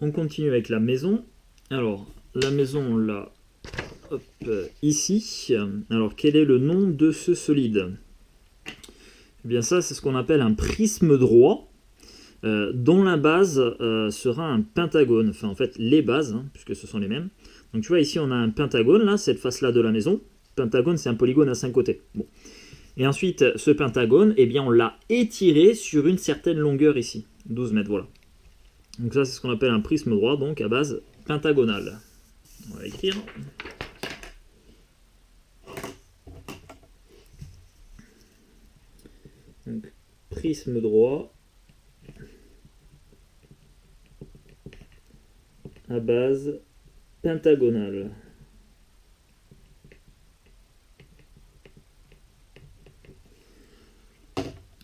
On continue avec la maison. Alors, la maison, on l'a ici. Alors, quel est le nom de ce solide? Eh bien, ça, c'est ce qu'on appelle un prisme droit, dont la base sera un pentagone. Enfin, en fait, les bases, hein, puisque ce sont les mêmes. Donc, tu vois, ici, on a un pentagone, là, cette face-là de la maison. Pentagone, c'est un polygone à 5 côtés. Bon. Et ensuite, ce pentagone, eh bien, on l'a étiré sur une certaine longueur ici. 12 mètres, voilà. Donc ça, c'est ce qu'on appelle un prisme droit, donc à base pentagonale. On va écrire. Donc, prisme droit à base pentagonale.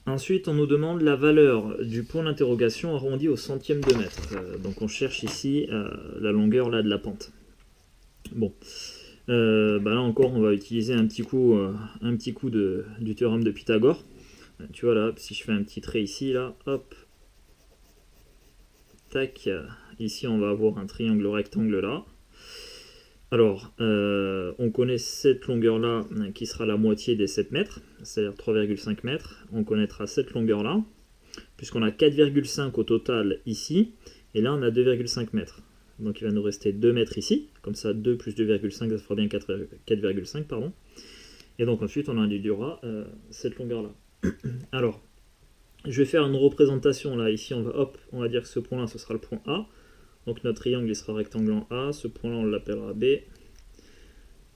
Ensuite, on nous demande la valeur du point d'interrogation arrondi au centième de mètre. Donc on cherche ici la longueur là, de la pente. Bon, là encore, on va utiliser un petit coup du théorème de Pythagore. Tu vois là, si je fais un petit trait ici, là, hop, tac, ici on va avoir un triangle rectangle là. Alors, on connaît cette longueur-là qui sera la moitié des 7 mètres, c'est-à-dire 3,5 mètres. On connaîtra cette longueur-là, puisqu'on a 4,5 au total ici, et là on a 2,5 mètres. Donc il va nous rester 2 mètres ici, comme ça 2 plus 2,5, ça fera bien 4,5, pardon. Et donc ensuite on indiquera cette longueur-là. Alors, je vais faire une représentation là, ici on va dire que ce point-là ce sera le point A. Donc notre triangle il sera rectangle en A, ce point-là on l'appellera B,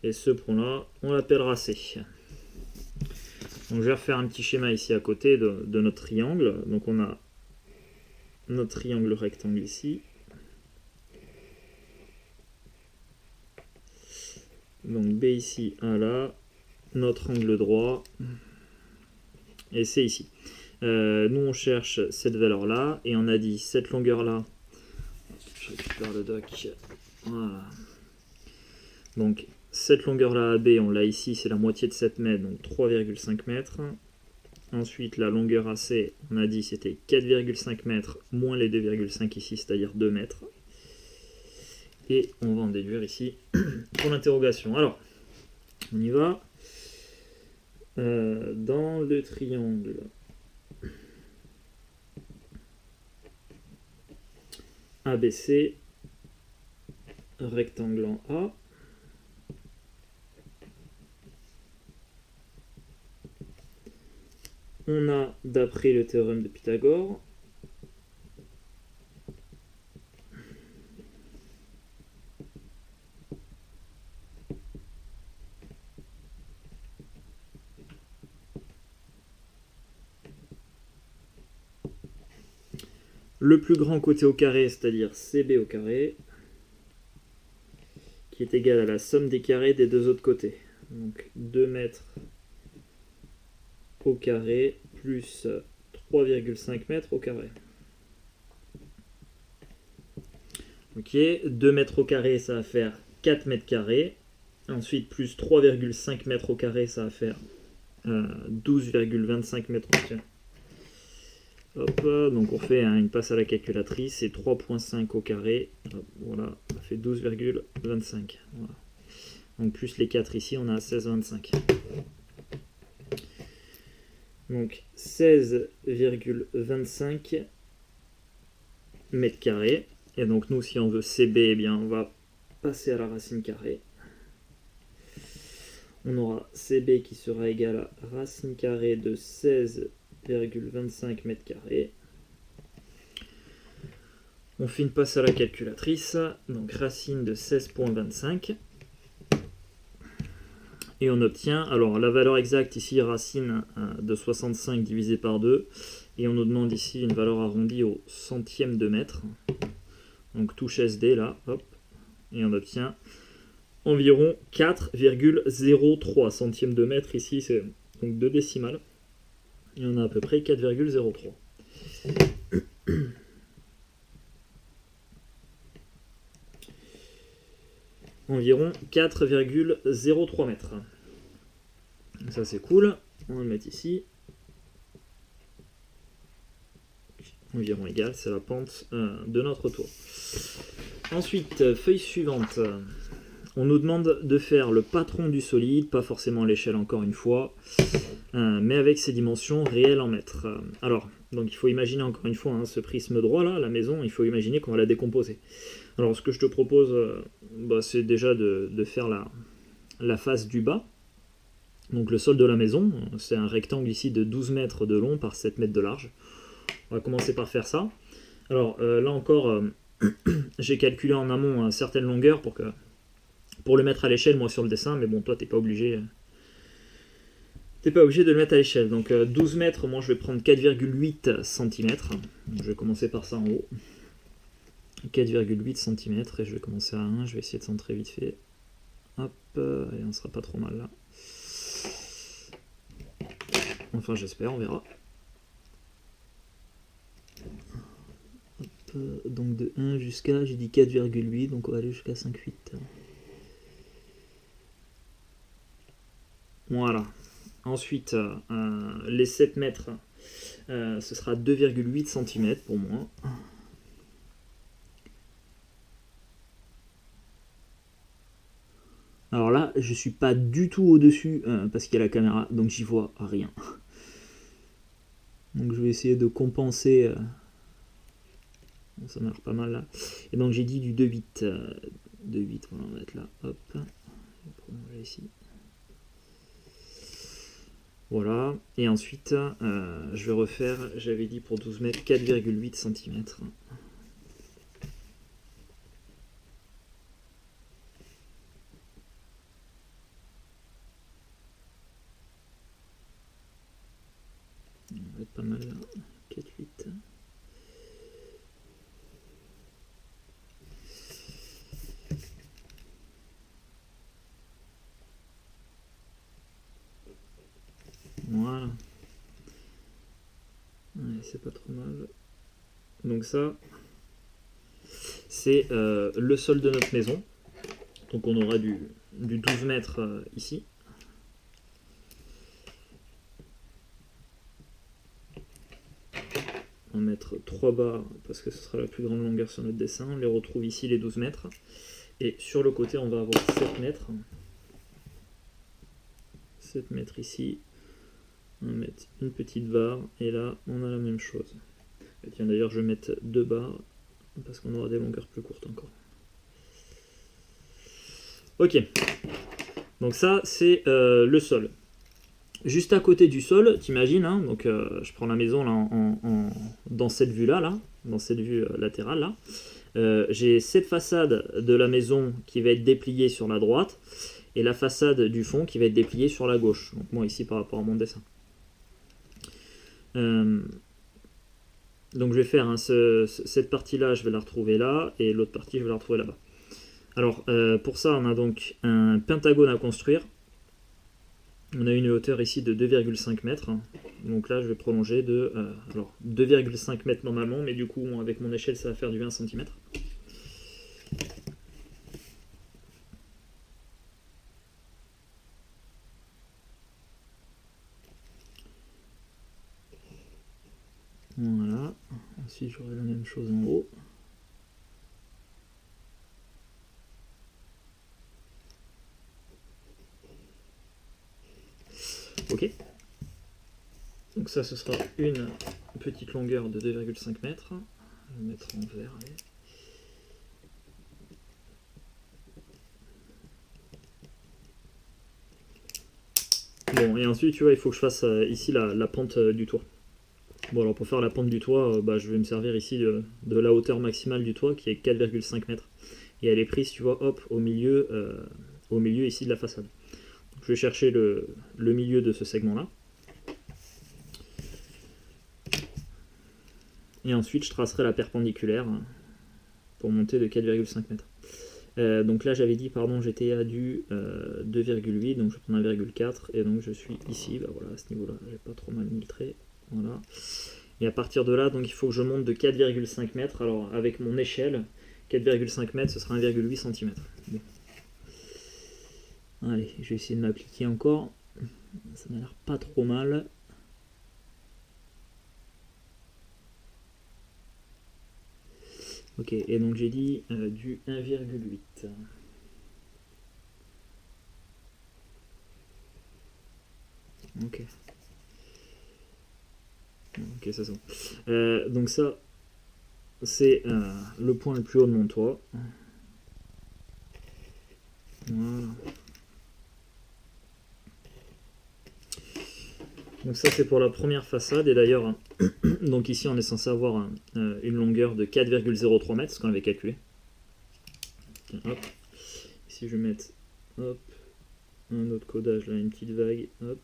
et ce point-là on l'appellera C. Donc je vais refaire un petit schéma ici à côté de notre triangle. Donc on a notre triangle rectangle ici. Donc B ici, A là, notre angle droit, et C ici. Nous on cherche cette valeur-là, et on a dit cette longueur-là. Je récupère le doc. Voilà. Donc cette longueur-là AB, on l'a ici, c'est la moitié de 7 mètres, donc 3,5 mètres. Ensuite, la longueur AC, on a dit c'était 4,5 mètres moins les 2,5 ici, c'est-à-dire 2 mètres. Et on va en déduire ici pour l'interrogation. Alors, on y va. Dans le triangle ABC, rectangle en A, on a, d'après le théorème de Pythagore, le plus grand côté au carré, c'est-à-dire CB au carré, qui est égal à la somme des carrés des deux autres côtés. Donc 2 mètres au carré plus 3,5 mètres au carré. Ok, 2 mètres au carré, ça va faire 4 mètres carrés. Ensuite, plus 3,5 mètres au carré, ça va faire 12,25 mètres au carré. Hop, donc on fait une passe à la calculatrice, c'est 3,5 au carré. Hop, voilà, ça fait 12,25. Voilà. Donc plus les 4 ici, on a 16,25. Donc 16,25 mètres carrés. Et donc nous, si on veut CB, eh bien, on va passer à la racine carrée. On aura CB qui sera égal à racine carrée de 16,25 mètres carrés. On fait une passe à la calculatrice. Donc racine de 16,25. Et on obtient, alors la valeur exacte ici, racine de 65 divisé par 2. Et on nous demande ici une valeur arrondie au centième de mètre. Donc touche SD là, hop. Et on obtient environ 4,03 centièmes de mètre. Ici, c'est donc 2 décimales. Et on a à peu près 4,03. Environ 4,03 mètres. Ça, c'est cool. On va le mettre ici. environ égale, c'est la pente de notre tour. Ensuite, feuille suivante. On nous demande de faire le patron du solide, pas forcément l'échelle encore une fois, mais avec ses dimensions réelles en mètres. Alors, donc il faut imaginer encore une fois hein, ce prisme droit là, la maison, il faut imaginer qu'on va la décomposer. Alors ce que je te propose, c'est déjà de faire la face du bas. Donc le sol de la maison, c'est un rectangle ici de 12 mètres de long par 7 mètres de large. On va commencer par faire ça. Alors là encore, j'ai calculé en amont certaines longueurs pour le mettre à l'échelle, moi sur le dessin, mais bon, toi t'es pas obligé. T'es pas obligé de le mettre à l'échelle. Donc 12 mètres, moi je vais prendre 4,8 cm. Je vais commencer par ça en haut. 4,8 cm et je vais commencer à 1. Je vais essayer de centrer vite fait. Hop, et on sera pas trop mal là. Enfin j'espère, on verra. Hop, donc de 1 jusqu'à, j'ai dit 4,8, donc on va aller jusqu'à 5,8. Voilà. Ensuite, les 7 mètres, ce sera 2,8 cm pour moi. Alors là, je suis pas du tout au-dessus parce qu'il y a la caméra, donc j'y vois rien. Donc je vais essayer de compenser. Bon, ça marche pas mal là. Et donc j'ai dit du 2,8. 2,8, voilà, on va être là. Hop. Je vais prolonger ici. Voilà. Et ensuite, je vais refaire, j'avais dit pour 12 mètres, 4,8 cm. On va être pas mal là. 4,8. Voilà. Ouais, c'est pas trop mal. Donc ça, c'est le sol de notre maison. Donc on aura du 12 mètres ici. On va mettre 3 barres parce que ce sera la plus grande longueur sur notre dessin. On les retrouve ici les 12 mètres. Et sur le côté, on va avoir 7 mètres. 7 mètres ici. On va mettre une petite barre. Et là, on a la même chose. Et tiens, d'ailleurs, je vais mettre 2 barres parce qu'on aura des longueurs plus courtes encore. Ok. Donc ça, c'est le sol. Juste à côté du sol, t'imagines, hein, donc je prends la maison là, dans cette vue-là, dans cette vue latérale, là. J'ai cette façade de la maison qui va être dépliée sur la droite, et la façade du fond qui va être dépliée sur la gauche. Donc moi ici par rapport à mon dessin. Donc je vais faire cette partie-là, je vais la retrouver là, et l'autre partie, je vais la retrouver là-bas. Alors pour ça, on a donc un pentagone à construire. On a une hauteur ici de 2,5 mètres. Donc là, je vais prolonger de 2,5 mètres normalement, mais du coup, avec mon échelle, ça va faire du 20 cm. Voilà. Ensuite, j'aurai la même chose en haut. Ok. Donc ça, ce sera une petite longueur de 2,5 mètres. Je vais mettre en vert. Allez. Bon, et ensuite, tu vois, il faut que je fasse ici la pente du toit. Bon, alors pour faire la pente du toit, je vais me servir ici de la hauteur maximale du toit qui est 4,5 mètres. Et elle est prise, tu vois, hop, au milieu ici de la façade. Donc, je vais chercher le milieu de ce segment-là. Et ensuite, je tracerai la perpendiculaire pour monter de 4,5 mètres. Donc là, j'avais dit, pardon, j'étais à du 2,8, donc je vais prendre 1,4, et donc je suis ici, voilà, à ce niveau-là, j'ai pas trop mal mis le trait, voilà. Et à partir de là, donc il faut que je monte de 4,5 mètres, alors avec mon échelle, 4,5 mètres, ce sera 1,8 cm. Bon. Allez, je vais essayer de m'appliquer encore, ça m'a l'air pas trop mal. Ok, et donc j'ai dit du 1,8. Ok. Ok, ça c'est bon. Donc ça, c'est le point le plus haut de mon toit. Voilà. Donc ça c'est pour la première façade, et d'ailleurs, donc ici on est censé avoir une longueur de 4,03 mètres, ce qu'on avait calculé. Tiens, hop. Ici je vais mettre hop, un autre codage là, une petite vague, hop.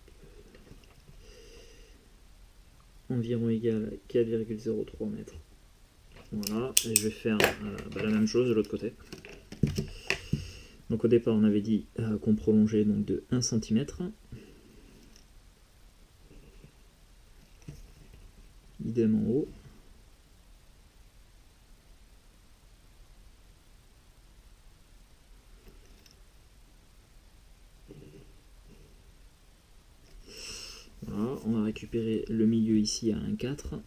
Environ égal à 4,03 mètres. Voilà, et je vais faire la même chose de l'autre côté. Donc au départ on avait dit qu'on prolongeait donc de 1 cm. Idem en haut. Voilà, on va récupérer le milieu ici à 1,4.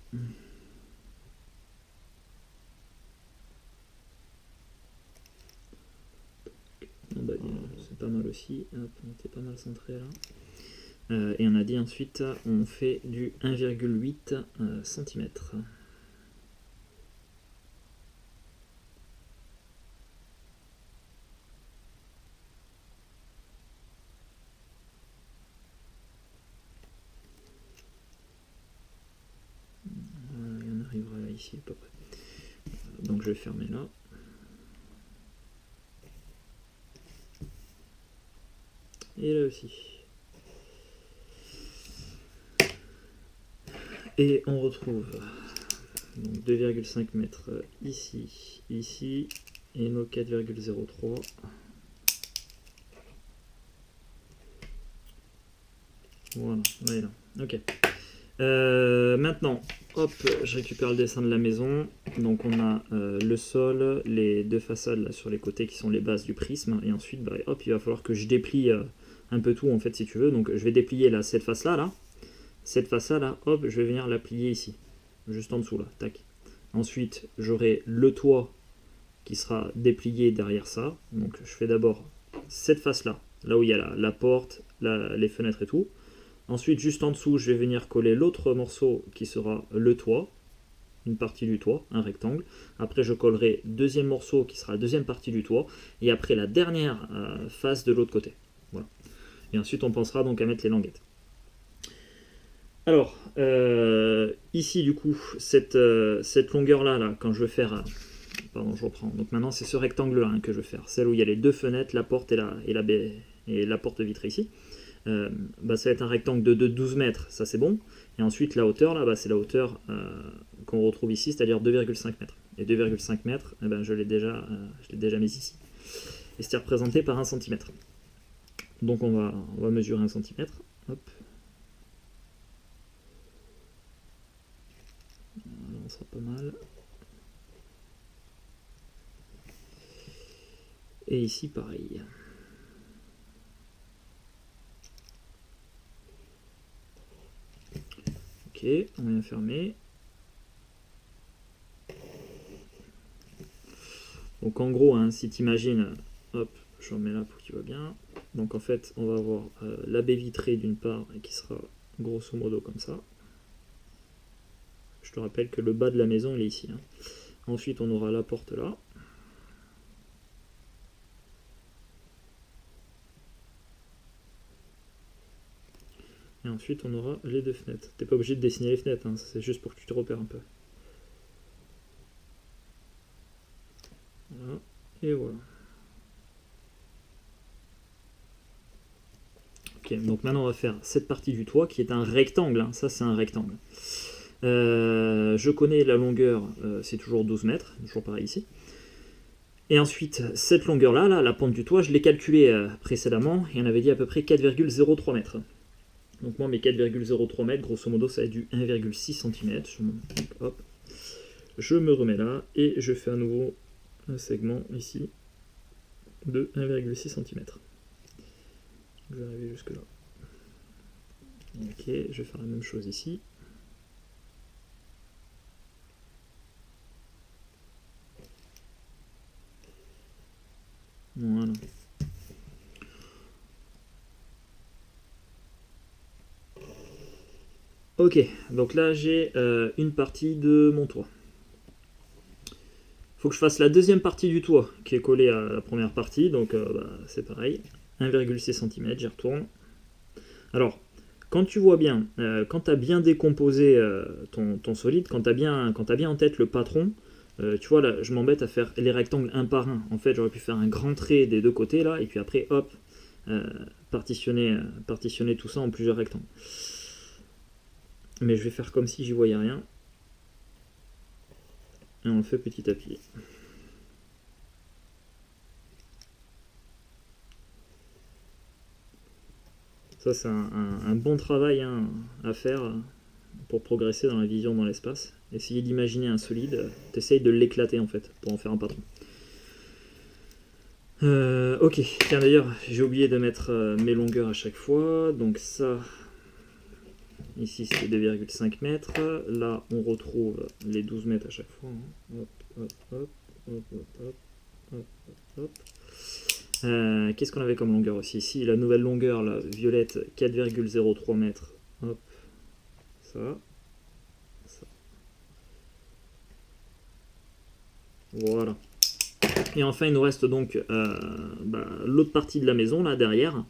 Bah, c'est pas mal aussi. Hop, on était pas mal centré là. Et on a dit ensuite on fait du 1,8 cm. Voilà, et on arrivera là ici à peu près. Donc je vais fermer là. Et là aussi. Et on retrouve 2,5 mètres ici, ici, et nos 4,03. Voilà, voilà. Ok. Maintenant, hop, je récupère le dessin de la maison. Donc on a le sol, les deux façades là, sur les côtés qui sont les bases du prisme. Et ensuite, bah, hop, il va falloir que je déplie un peu tout en fait si tu veux. Donc je vais déplier là, cette face là, cette face là, hop, je vais venir la plier ici. Juste en dessous là, tac. Ensuite, j'aurai le toit qui sera déplié derrière ça. Donc je fais d'abord cette face là, là où il y a la porte, les fenêtres et tout. Ensuite, juste en dessous, je vais venir coller l'autre morceau qui sera le toit, une partie du toit, un rectangle. Après, je collerai deuxième morceau qui sera la deuxième partie du toit. Et après, la dernière face de l'autre côté. Voilà. Et ensuite, on pensera donc à mettre les languettes. Alors, ici, du coup, cette longueur-là, là, quand je vais faire... pardon, je reprends. Donc maintenant, c'est ce rectangle-là que je vais faire. Celle où il y a les deux fenêtres, la porte et la porte vitrée ici. Bah, ça va être un rectangle de 12 mètres, ça c'est bon. Et ensuite la hauteur là, bah, c'est la hauteur qu'on retrouve ici, c'est-à-dire 2,5 mètres. Et 2,5 mètres, eh ben, je l'ai déjà mis ici. Et c'est représenté par 1 cm. Donc on va mesurer 1 cm. Hop. Voilà, on sera pas mal. Et ici pareil. Ok, on vient fermer. Donc en gros, hein, si tu imagines, hop, je remets là pour qu'il voit bien. Donc en fait, on va avoir la baie vitrée d'une part qui sera grosso modo comme ça. Je te rappelle que le bas de la maison il est ici. Hein. Ensuite, on aura la porte là. Et ensuite, on aura les deux fenêtres. T'es pas obligé de dessiner les fenêtres, hein, c'est juste pour que tu te repères un peu. Voilà. Et voilà. Ok, donc maintenant on va faire cette partie du toit qui est un rectangle. Hein. Ça, c'est un rectangle. Je connais la longueur, c'est toujours 12 mètres, toujours pareil ici. Et ensuite, cette longueur-là, là, la pente du toit, je l'ai calculée précédemment et on avait dit à peu près 4,03 mètres. Donc moi, mes 4,03 mètres, grosso modo, ça va être du 1,6 cm. Hop, je me remets là et je fais à nouveau un segment ici de 1,6 cm. Je vais arriver jusque là. Ok, je vais faire la même chose ici. Voilà. Ok, donc là j'ai une partie de mon toit. Faut que je fasse la deuxième partie du toit qui est collée à la première partie, donc c'est pareil. 1,6 cm, j'y retourne. Alors, quand tu vois bien, quand tu as bien décomposé ton solide, quand tu as bien en tête le patron, tu vois là, je m'embête à faire les rectangles un par un. En fait, j'aurais pu faire un grand trait des deux côtés là, et puis après, hop, partitionner tout ça en plusieurs rectangles. Mais je vais faire comme si j'y voyais rien. Et on le fait petit à petit. Ça, c'est un bon travail à faire pour progresser dans la vision dans l'espace. Essayer d'imaginer un solide, t'essayes de l'éclater en fait, pour en faire un patron. Ok, tiens d'ailleurs, j'ai oublié de mettre mes longueurs à chaque fois. Donc ça, ici c'est 2,5 mètres. Là, on retrouve les 12 mètres à chaque fois. Hop, hop, hop, hop, hop, hop, hop, hop. Qu'est-ce qu'on avait comme longueur aussi? Ici, la nouvelle longueur, la violette, 4,03 mètres. Hop, ça. Voilà. Et enfin, il nous reste donc l'autre partie de la maison, là, derrière,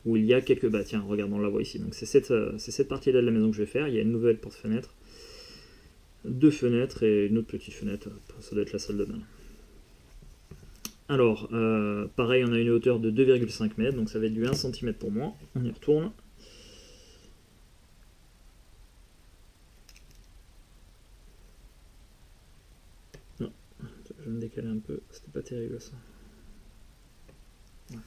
où il y a quelques... Bah tiens, regarde, on la voit ici. Donc c'est cette partie-là de la maison que je vais faire. Il y a une nouvelle porte-fenêtre, deux fenêtres et une autre petite fenêtre. Ça doit être la salle de bain. Alors, pareil, on a une hauteur de 2,5 mètres, donc ça va être du 1 cm pour moi. On y retourne. Non, je vais me décaler un peu, c'était pas terrible ça. Ouais.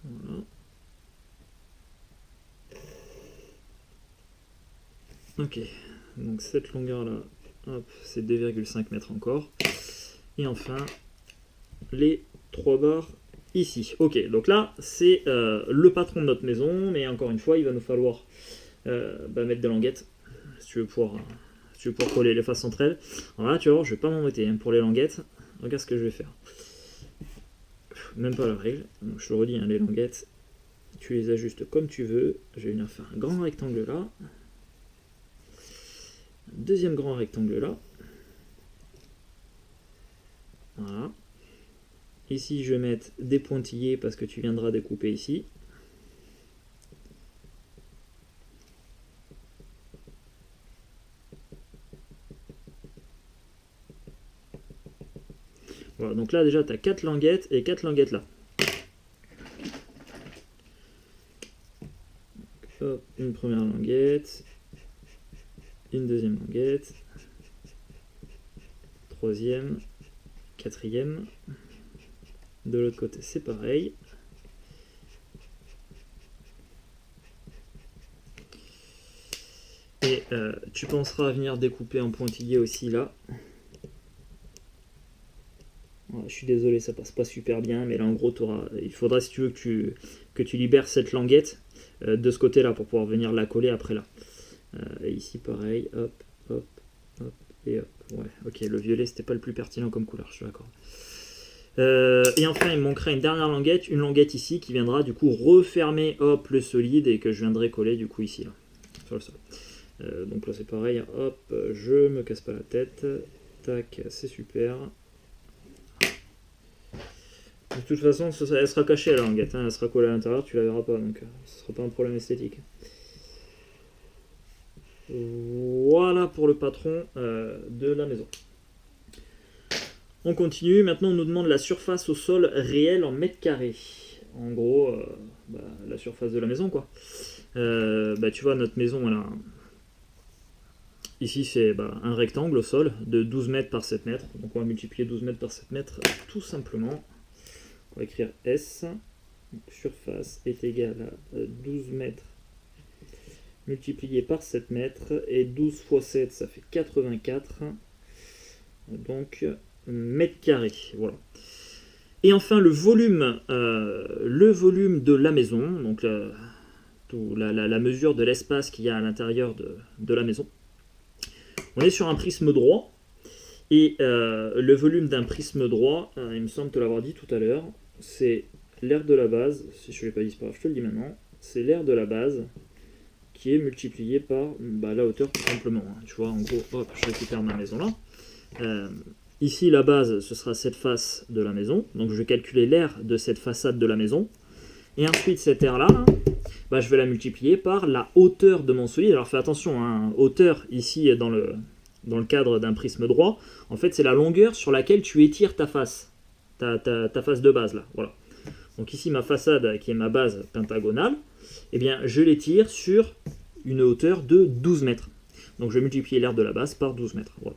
Voilà. Ok, donc cette longueur là, hop, c'est 2,5 mètres encore. Et enfin, les 3 barres ici. Ok, donc là, c'est le patron de notre maison, mais encore une fois, il va nous falloir mettre des languettes, si tu veux pouvoir coller les faces entre elles. Alors là, tu vois, je vais pas m'embêter pour les languettes. Regarde ce que je vais faire. Même pas la règle. Donc, je te redis, les languettes, tu les ajustes comme tu veux. Je vais venir faire un grand rectangle là. Un deuxième grand rectangle là. Voilà. Ici, je vais mettre des pointillés parce que tu viendras découper ici. Voilà, donc là déjà tu as 4 languettes et 4 languettes là. Hop, une première languette, une deuxième languette, troisième, quatrième. De l'autre côté c'est pareil. Et tu penseras à venir découper en pointillé aussi là. Voilà, je suis désolé, ça passe pas super bien, mais là en gros il faudra, si tu veux, que tu libères cette languette de ce côté là pour pouvoir venir la coller après là. Et ici pareil, hop, hop, hop, et hop. Ouais, ok, le violet c'était pas le plus pertinent comme couleur, je suis d'accord. Et enfin il me manquera une dernière languette, une languette ici qui viendra du coup refermer hop le solide et que je viendrai coller du coup ici là, sur le sol. Donc là c'est pareil, hop, je me casse pas la tête, tac, c'est super. De toute façon, elle sera cachée la languette, elle sera collée à l'intérieur, tu la verras pas, donc ce sera pas un problème esthétique. Voilà pour le patron de la maison. On continue, maintenant on nous demande la surface au sol réelle en mètres carrés. En gros, la surface de la maison quoi. Tu vois, notre maison, elle a... Ici c'est un rectangle au sol de 12 mètres par 7 mètres. Donc on va multiplier 12 mètres par 7 mètres tout simplement. On va écrire S. Donc, surface est égale à 12 mètres multiplié par 7 mètres. Et 12 fois 7, ça fait 84. Donc, mètres carrés. Voilà. Et enfin, le volume de la maison. Donc, ou la mesure de l'espace qu'il y a à l'intérieur de la maison. On est sur un prisme droit, et le volume d'un prisme droit, il me semble te l'avoir dit tout à l'heure, c'est l'aire de la base, si je ne l'ai pas dit, c'est pas grave, je te le dis maintenant, c'est l'aire de la base qui est multiplié par la hauteur tout simplement. Tu vois, en gros, hop, je récupère ma maison là. Ici, la base, ce sera cette face de la maison. Donc, je vais calculer l'aire de cette façade de la maison. Et ensuite, cette aire-là, je vais la multiplier par la hauteur de mon solide. Alors, fais attention, hein, hauteur, ici, dans le cadre d'un prisme droit, en fait, c'est la longueur sur laquelle tu étires ta face. Ta face de base, là. Voilà. Donc, ici, ma façade, qui est ma base pentagonale, eh bien, je l'étire sur une hauteur de 12 mètres. Donc, je vais multiplier l'aire de la base par 12 mètres. Voilà.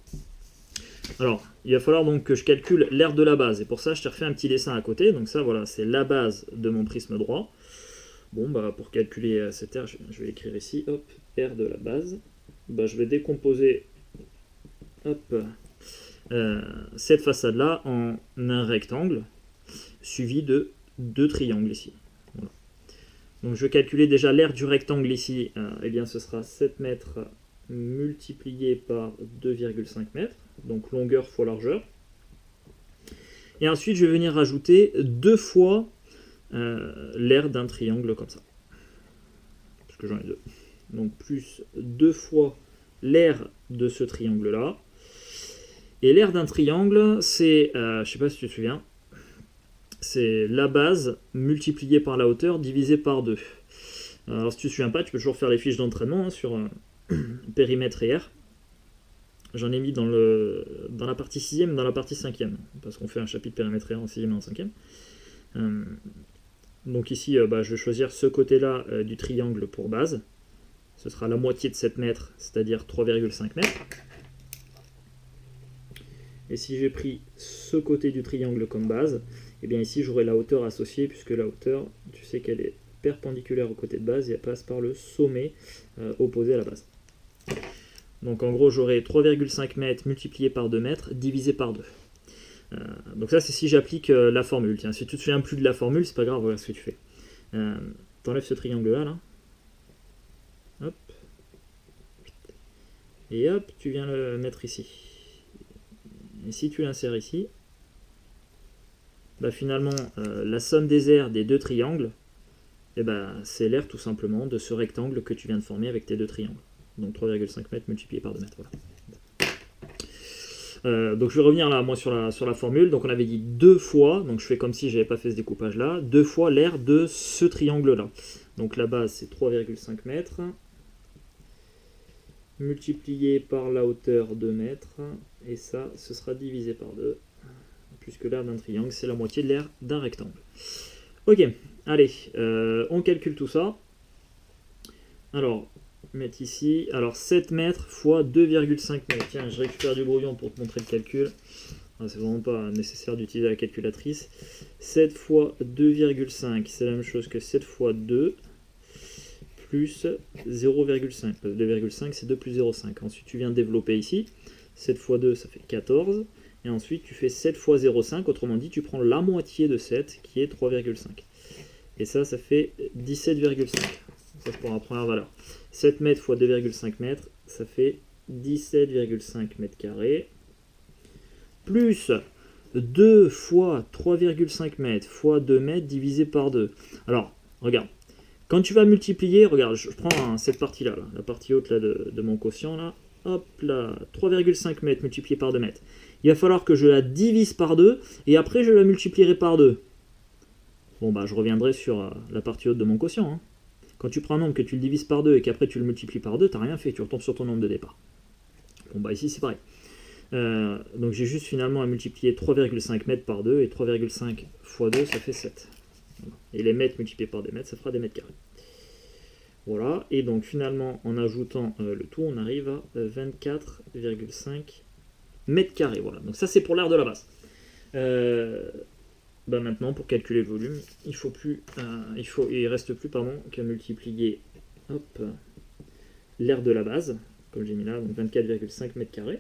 Alors, il va falloir donc que je calcule l'aire de la base. Et pour ça, je t'ai refait un petit dessin à côté. Donc ça, voilà, c'est la base de mon prisme droit. Bon, pour calculer cette aire, je vais écrire ici, hop, aire de la base. Je vais décomposer, hop, cette façade-là en un rectangle, suivi de 2 triangles ici. Voilà. Donc je vais calculer déjà l'aire du rectangle ici. Eh bien, ce sera 7 mètres multiplié par 2,5 mètres. Donc longueur fois largeur. Et ensuite, je vais venir rajouter 2 fois l'aire d'un triangle comme ça. Parce que j'en ai 2. Donc plus 2 fois l'aire de ce triangle-là. Et l'aire d'un triangle, c'est, je ne sais pas si tu te souviens, c'est la base multipliée par la hauteur divisée par 2. Alors si tu ne te souviens pas, tu peux toujours faire les fiches d'entraînement sur périmètre et aire. J'en ai mis dans la partie 6e et dans la partie 5e, parce qu'on fait un chapitre périmètre et aire en 6e et en 5e. Donc ici, je vais choisir ce côté-là du triangle pour base. Ce sera la moitié de 7 mètres, c'est-à-dire 3,5 mètres. Et si j'ai pris ce côté du triangle comme base, et bien ici j'aurai la hauteur associée, puisque la hauteur, tu sais qu'elle est perpendiculaire au côté de base et elle passe par le sommet opposé à la base. Donc en gros j'aurai 3,5 mètres multiplié par 2 mètres divisé par 2. Donc ça c'est si j'applique la formule. Tiens, si tu te souviens plus de la formule, c'est pas grave, voilà ce que tu fais. T'enlèves ce triangle là. Hop. Et hop, tu viens le mettre ici. Et si tu l'insères ici, finalement la somme des aires des 2 triangles, c'est l'aire tout simplement de ce rectangle que tu viens de former avec tes 2 triangles. Donc 3,5 mètres multiplié par 2 mètres. Voilà. Donc je vais revenir là, moi, sur la formule. Donc on avait dit 2 fois, donc je fais comme si je n'avais pas fait ce découpage là, 2 fois l'aire de ce triangle là. Donc la base c'est 3,5 mètres, multiplié par la hauteur 2 mètres, et ça, ce sera divisé par 2, puisque l'aire d'un triangle c'est la moitié de l'aire d'un rectangle. Ok, allez, on calcule tout ça. Alors, mettre ici, alors 7 mètres fois 2,5 mètres. Tiens, je récupère du brouillon pour te montrer le calcul. C'est vraiment pas nécessaire d'utiliser la calculatrice. 7 fois 2,5, c'est la même chose que 7 fois 2 plus 0,5. 2,5 c'est 2 plus 0,5. Ensuite tu viens développer ici. 7 fois 2 ça fait 14. Et ensuite tu fais 7 fois 0,5. Autrement dit tu prends la moitié de 7 qui est 3,5. Et ça fait 17,5. Ça c'est pour la première valeur. 7 mètres fois 2,5 mètres, ça fait 17,5 mètres carrés. Plus 2 fois 3,5 mètres fois 2 mètres divisé par 2. Alors, regarde. Quand tu vas multiplier, regarde, je prends cette partie-là, la partie haute là, de mon quotient, là. Hop là, 3,5 mètres multiplié par 2 mètres. Il va falloir que je la divise par 2, et après je la multiplierai par 2. Bon, je reviendrai sur la partie haute de mon quotient. Hein. Quand tu prends un nombre que tu le divises par 2 et qu'après tu le multiplies par 2, tu n'as rien fait, tu retombes sur ton nombre de départ. Bon, ici c'est pareil. Donc j'ai juste finalement à multiplier 3,5 mètres par 2, et 3,5 fois 2, ça fait 7. Voilà. Et les mètres multipliés par des mètres, ça fera des mètres carrés. Voilà, et donc finalement, en ajoutant le tout, on arrive à 24,5 mètres carrés. Voilà, donc ça c'est pour l'aire de la base. Maintenant, pour calculer le volume, il reste plus qu'à multiplier l'aire de la base, comme j'ai mis là, donc 24,5 mètres carrés,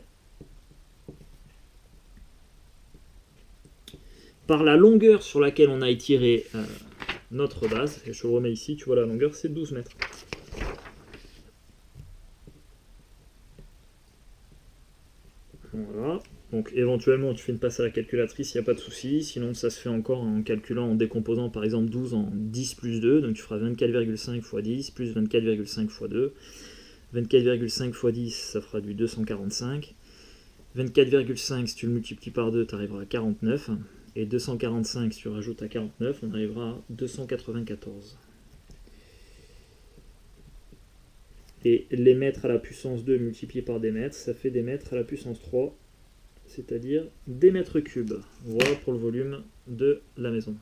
par la longueur sur laquelle on a étiré notre base, et je le remets ici, tu vois la longueur c'est 12 mètres. Voilà, donc éventuellement tu fais une passe à la calculatrice, il n'y a pas de souci, sinon ça se fait encore en calculant, en décomposant par exemple 12 en 10 plus 2, donc tu feras 24,5 x 10 plus 24,5 x 2, 24,5 x 10 ça fera du 245, 24,5 si tu le multiplies par 2 tu arriveras à 49, et 245 si tu rajoutes à 49 on arrivera à 294. Et les mètres à la puissance 2 multipliés par des mètres, ça fait des mètres à la puissance 3, c'est-à-dire des mètres cubes. Voilà pour le volume de la maison.